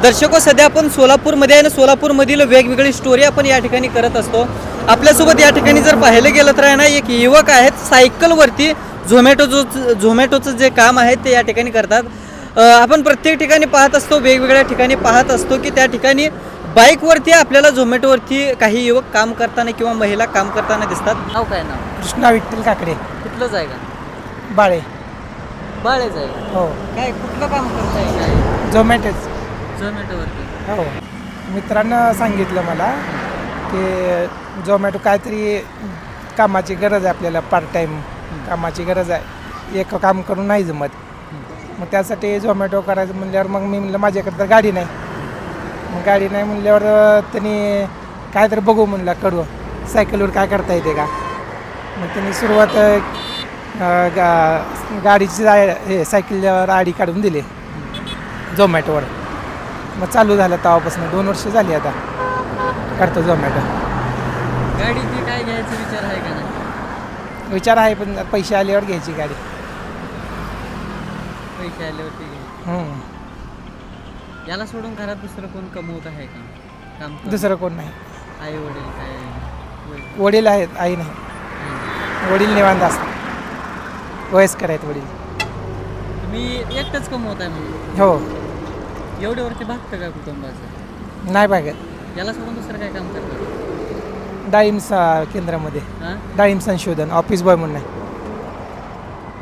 दर्शको, सध्या आपण सोलापूरमध्ये आहे आणि सोलापूरमधील वेगवेगळी स्टोरी आपण या ठिकाणी करत असतो. आपल्यासोबत या ठिकाणी जर पाहिलं गेलं तर आहे ना, एक युवक आहेत सायकलवरती झोमॅटोचं जे काम आहे ते या ठिकाणी करतात. आपण प्रत्येक ठिकाणी पाहत असतो, वेगवेगळ्या ठिकाणी पाहत असतो की त्या ठिकाणी बाईकवरती आपल्याला झोमॅटोवरती काही युवक काम करताना किंवा महिला काम करताना दिसतात. नाव काय? नाव कृष्णा विठ्ठल काकडे, कुठलंच आहे का? बाळे. बाळेच आहे. हो, काय कुठलं काम करताय? काय झोमॅटोच. झोमॅटोवरती? हो, मित्रांनं सांगितलं मला की झोमॅटो काहीतरी कामाची गरज आहे, आपल्याला पार्ट टाईम कामाची गरज आहे, एक काम करून नाही जमत. मग त्यासाठी झोमॅटो करायचं म्हणल्यावर मग मी म्हणलं माझ्याकडे तर गाडी नाही. मग गाडी नाही म्हणल्यावर त्यांनी काहीतरी बघू म्हणलं, करू सायकलवर काय करता येते का. मग त्यांनी सुरुवात गाडीची हे सायकलवर आडी काढून दिली झोमॅटोवर. मग चालू झालं तेव्हापासून 2 वर्ष झाली आता करतो झोमॅटो. गाडीची काय घ्यायचा विचार आहे का नाही? विचार आहे, पण पैसे आल्यावर घ्यायची गाडी. पैसे आल्यावरती घ्यायची. याला सोडून घरात दुसरं कोण कमवत आहे का? काम दुसरं कोण नाही. आई वडील काय? वडील आहेत, आई नाही. वडील निवांत असतात, वयस्कर आहेत वडील. तुम्ही एकटंच कमवत आहे म्हणून? हो. एवढ्यावरती भागतं का कुटुंबाचं? नाही बघत. याला सोडून दुसरं काय काम करतात? डाळिंब केंद्रामध्ये डाळिंब संशोधन ऑफिस बॉय म्हणून आहे.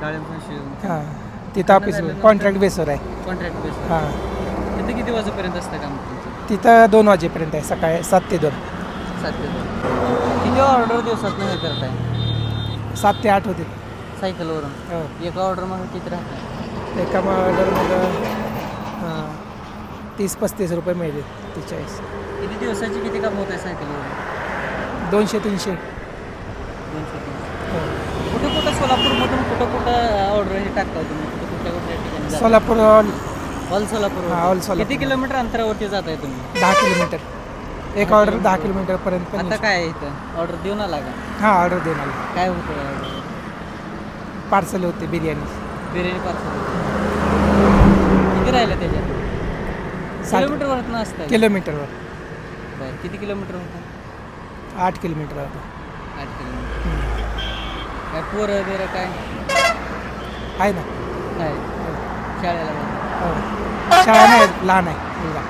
डाळिंब संशोधन. हां, तिथं ऑफिस कॉन्ट्रॅक्ट बेसवर आहे. Contract base. हां, तिथे किती वाजेपर्यंत असतं काम तुमचं? तिथं 2 वाजेपर्यंत आहे, सकाळी 7 ते 2. 7 ते 2. किती ऑर्डर दिवसात हे करताय? 7 ते 8 होते. सायकलवरून? हो. एका ऑर्डरमध्ये किती राहतात? एका ऑर्डरमध्ये 30-35 रुपये मिळते. 43. किती दिवसाची किती काम होत आहे सायकलवरून? 200-300. 200. हो. कुठं कुठं सोलापूरमधून कुठं ऑर्डर हे टाकता तुम्ही? कुठल्या ठिकाणी जाता? सोलापूर ऑल सोलापूर. हां, ऑल सोलापूर. किती किलोमीटर अंतरावरती जात आहे तुम्ही? 10 किलोमीटर. एक ऑर्डर 10 किलोमीटरपर्यंत. आता काय आहे इथं? ऑर्डर देऊन आला का? हां, ऑर्डर देऊन आली. काय होतं ऑर्डर? पार्सल होते बिर्याणी. बिर्याणी पार्सल. किती राहिलं त्याच्यात? किलोमीटरवर नसतं? किलोमीटरवर. बरं, किती किलोमीटर होतं? 8 किलोमीटर होतं. 8 किलोमीटर. काय पोरं वगैरे काय आहे ना. काय शाळेला? हो, शाळा नाही, लहान आहे मुलगा.